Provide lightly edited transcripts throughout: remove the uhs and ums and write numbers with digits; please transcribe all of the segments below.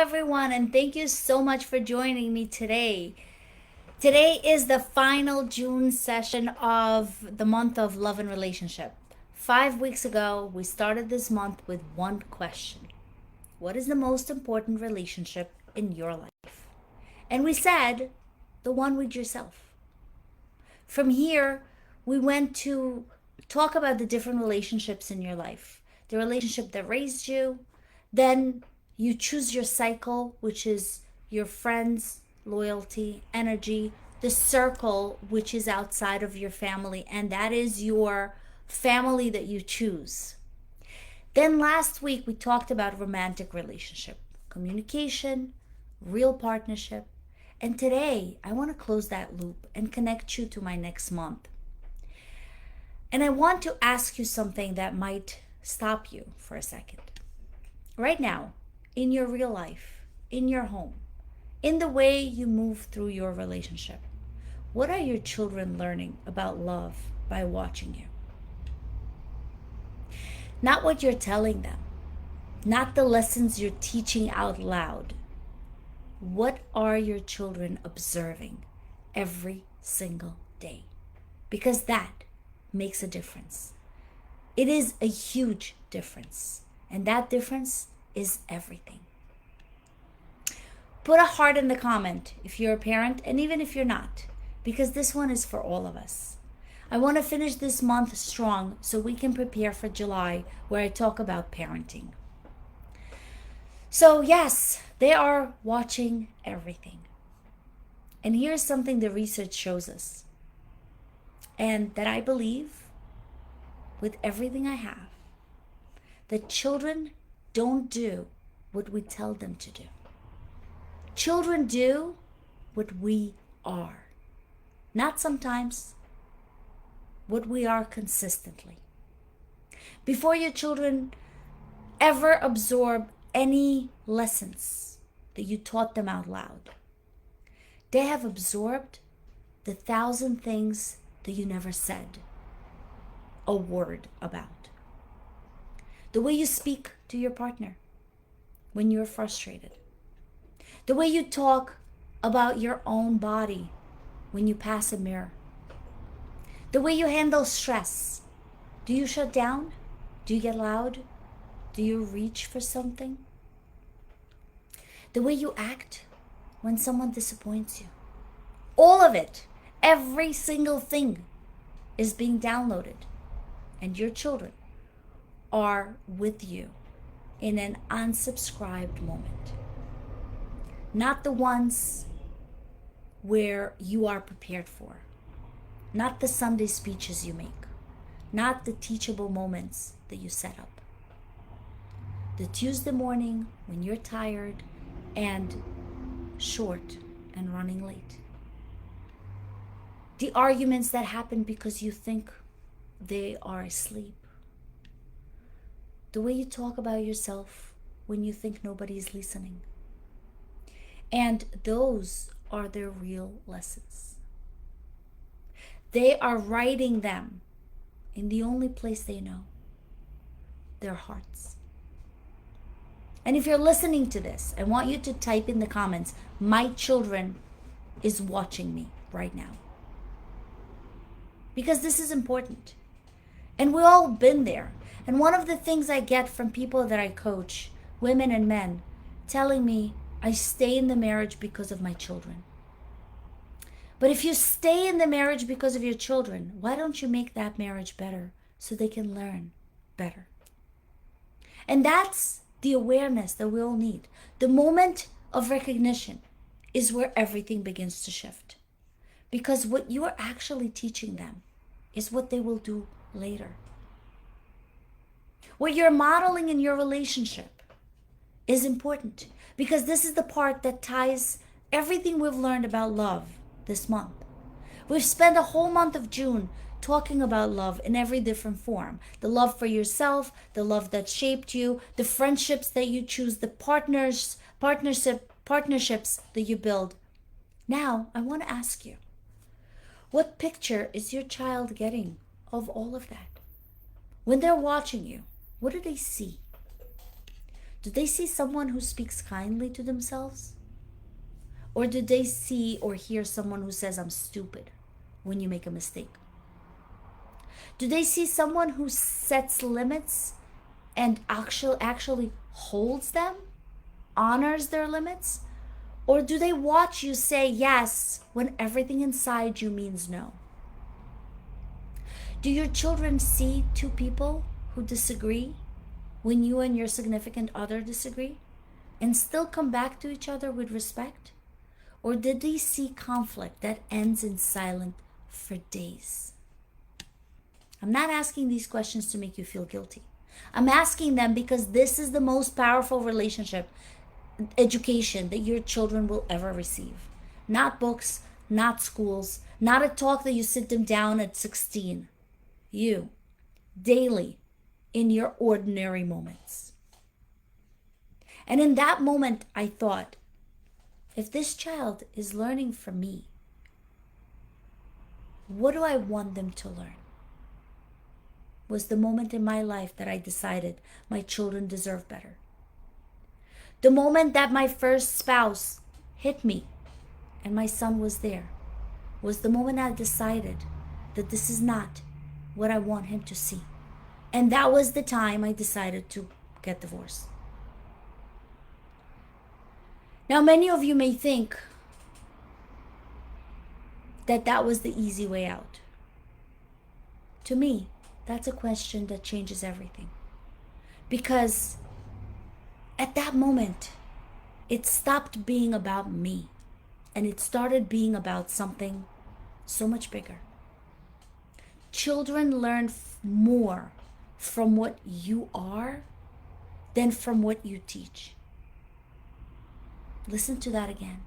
everyone, and thank you so much for joining me today. Today is the final June session of the month of love and relationship. 5 weeks ago, we started this month with one question: what is the most important relationship in your life? And we said, the one with yourself. From here, we went to talk about the different relationships in your life. The relationship that raised you, then you choose your cycle, which is your friends, loyalty, energy, the circle, which is outside of your family, and that is your family that you choose. Then last week we talked about romantic relationship, communication, real partnership. And today I want to close that loop and connect you to my next month. And I want to ask you something that might stop you for a second. Right now, in your real life, in your home, in the way you move through your relationship, what are your children learning about love by watching you? Not what you're telling them, not the lessons you're teaching out loud. What are your children observing every single day? Because that makes a difference. It is a huge difference. And that difference is everything. Put a heart in the comment if you're a parent, and even if you're not, because this one is for all of us. I want to finish this month strong so we can prepare for July, where I talk about parenting. So yes, they are watching everything. And here's something the research shows us, and that I believe with everything I have, that children don't do what we tell them to do. Children do what we are. Not sometimes, what we are consistently. Before your children ever absorb any lessons that you taught them out loud, they have absorbed the 1,000 things that you never said a word about. The way you speak to your partner when you're frustrated. The way you talk about your own body when you pass a mirror. The way you handle stress. Do you shut down? Do you get loud? Do you reach for something? The way you act when someone disappoints you. All of it, every single thing is being downloaded. And your children are with you in an unsubscribed moment. Not the ones where you are prepared for. Not the Sunday speeches you make. Not the teachable moments that you set up. The Tuesday morning when you're tired and short and running late. The arguments that happen because you think they are asleep. The way you talk about yourself when you think nobody's listening. And those are their real lessons. They are writing them in the only place they know, their hearts. And if you're listening to this, I want you to type in the comments, my children is watching me right now. Because this is important. And we've all been there. And one of the things I get from people that I coach, women and men, telling me, I stay in the marriage because of my children. But if you stay in the marriage because of your children, why don't you make that marriage better so they can learn better? And that's the awareness that we all need. The moment of recognition is where everything begins to shift. Because what you are actually teaching them is what they will do later. What you're modeling in your relationship is important, because this is the part that ties everything we've learned about love this month. We've spent a whole month of June talking about love in every different form. The love for yourself, the love that shaped you, the friendships that you choose, the partnerships that you build. Now, I want to ask you, what picture is your child getting of all of that? When they're watching you, what do they see? Do they see someone who speaks kindly to themselves? Or do they see or hear someone who says, I'm stupid when you make a mistake? Do they see someone who sets limits and actually holds them, honors their limits? Or do they watch you say yes when everything inside you means no? Do your children see two people who disagree when you and your significant other disagree and still come back to each other with respect? Or did they see conflict that ends in silence for days? I'm not asking these questions to make you feel guilty. I'm asking them because this is the most powerful relationship education that your children will ever receive. Not books, not schools, not a talk that you sit them down at 16. You, daily, in your ordinary moments. And in that moment, I thought, if this child is learning from me, what do I want them to learn? Was the moment in my life that I decided my children deserve better. The moment that my first spouse hit me and my son was there was the moment I decided that this is not what I want him to see. And that was the time I decided to get divorced. Now, many of you may think that that was the easy way out. To me, that's a question that changes everything. Because at that moment, it stopped being about me and it started being about something so much bigger. Children learn more from what you are than from what you teach. Listen to that again.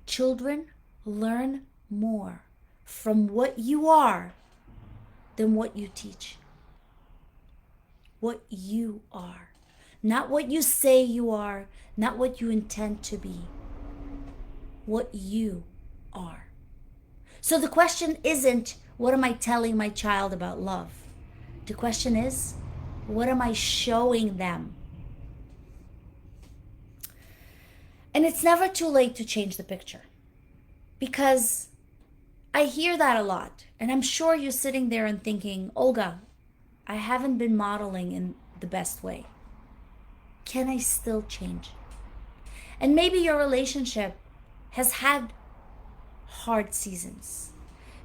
Children learn more from what you are than what you teach. What you are. Not what you say you are, not what you intend to be. What you are. So the question isn't, what am I telling my child about love? The question is, what am I showing them? And it's never too late to change the picture. Because I hear that a lot. And I'm sure you're sitting there and thinking, Olga, I haven't been modeling in the best way. Can I still change? And maybe your relationship has had hard seasons.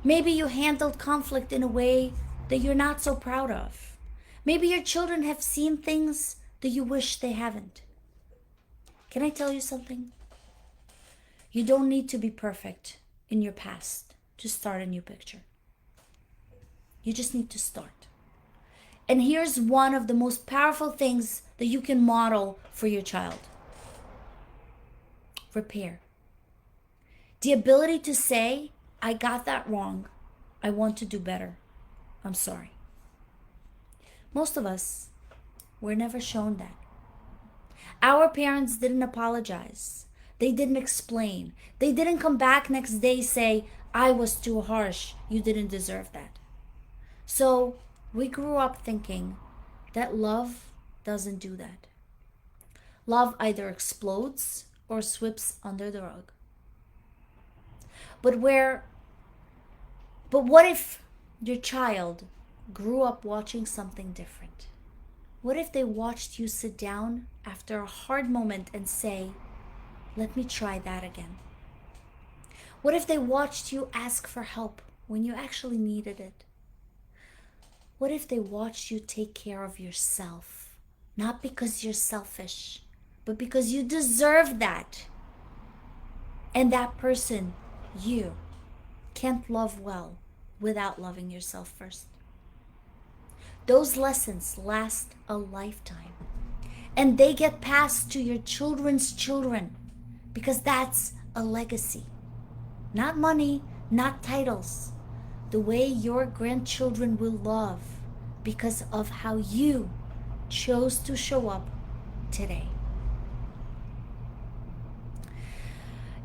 Maybe you handled conflict in a way that you're not so proud of. Maybe your children have seen things that you wish they haven't. Can I tell you something? You don't need to be perfect in your past to start a new picture. You just need to start. And here's one of the most powerful things that you can model for your child. Repair. The ability to say, I got that wrong. I want to do better. I'm sorry. Most of us were never shown that. Our parents didn't apologize. They didn't explain. They didn't come back next day say, I was too harsh. You didn't deserve that. So we grew up thinking that love doesn't do that. Love either explodes or sweeps under the rug. But what if your child grew up watching something different? What if they watched you sit down after a hard moment and say, let me try that again? What if they watched you ask for help when you actually needed it? What if they watched you take care of yourself? Not because you're selfish, but because you deserve that. And that person, you, can't love well without loving yourself first. Those lessons last a lifetime. And they get passed to your children's children because that's a legacy. Not money, not titles. The way your grandchildren will love because of how you chose to show up today.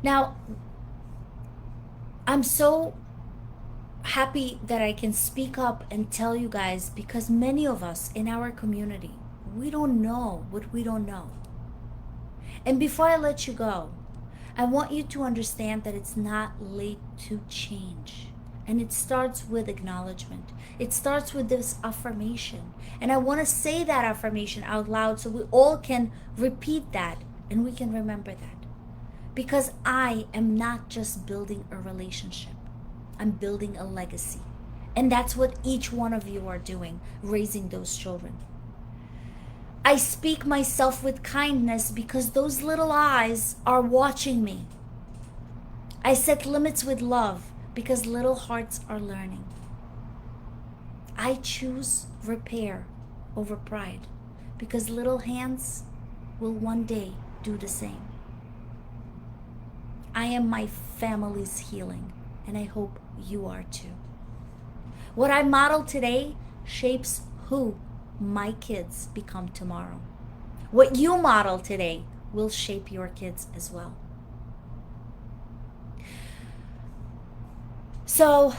Now, I'm so happy that I can speak up and tell you guys because many of us in our community, We don't know what we don't know. And before I let you go, I want you to understand that it's not late to change. And it starts with acknowledgement. It starts with this affirmation. And I want to say that affirmation out loud so we all can repeat that and we can remember that. Because I am not just building a relationship, I'm building a legacy. And that's what each one of you are doing, raising those children. I speak myself with kindness because those little eyes are watching me. I set limits with love because little hearts are learning. I choose repair over pride because little hands will one day do the same. I am my family's healing, and I hope you are too. What I model today shapes who my kids become tomorrow. What you model today will shape your kids as well. So,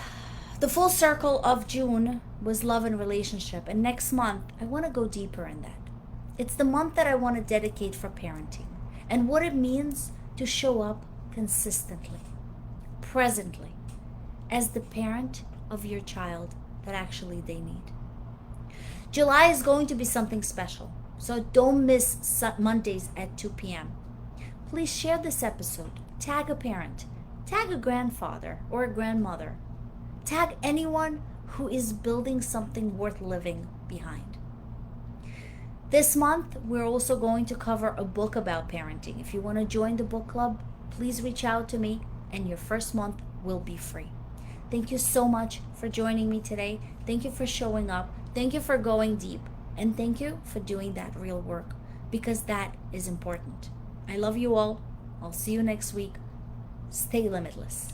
the full circle of June was love and relationship. And next month, I want to go deeper in that. It's the month that I want to dedicate for parenting and what it means to show up consistently, presently, as the parent of your child that actually they need. July is going to be something special, so don't miss Mondays at 2 p.m. Please share this episode, tag a parent, tag a grandfather or a grandmother, tag anyone who is building something worth living behind. This month, we're also going to cover a book about parenting. If you want to join the book club, please reach out to me and your first month will be free. Thank you so much for joining me today. Thank you for showing up. Thank you for going deep. And thank you for doing that real work because that is important. I love you all. I'll see you next week. Stay limitless.